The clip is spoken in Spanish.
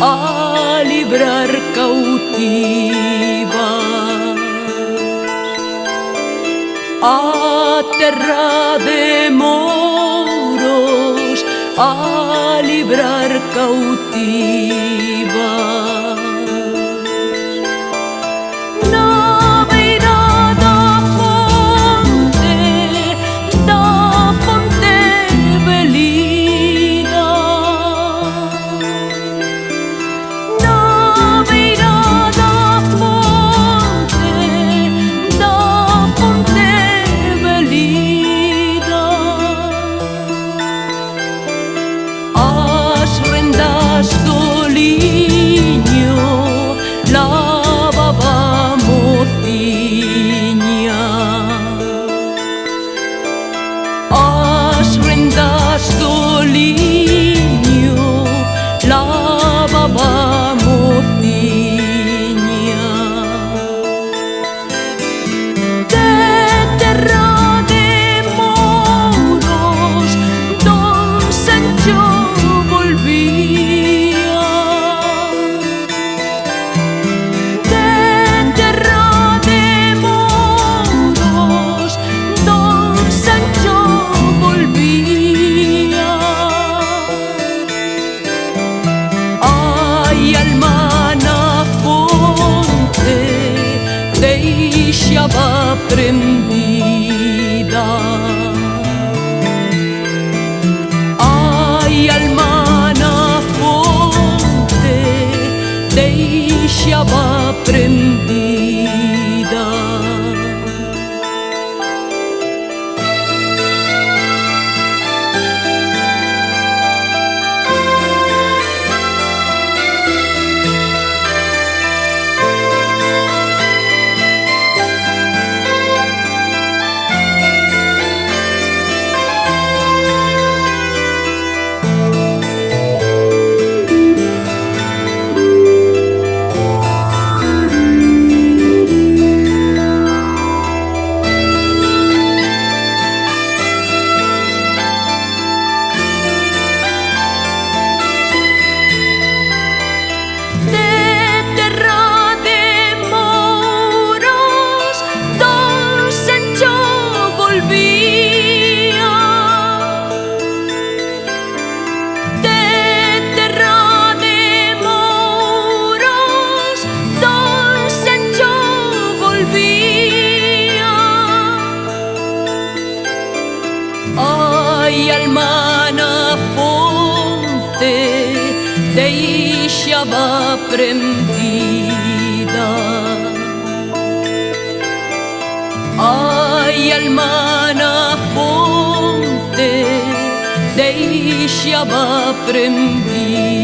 a librar cautivas, a terra de moros, a librar cautivas. Na beira da fonte velina, na beira da fonte velina, as rendas do liño lavaba mociña, as rendas do liño lavaba mociña. De terra de moros don Sancho volvía, de terra de moros don Sancho volvía. Ai, alma na fonte deixaba prendida, ai, alma na fonte deixaba prendida. Ai, alma na fonte deixaba prendida, ai, alma na fonte deixaba prendida.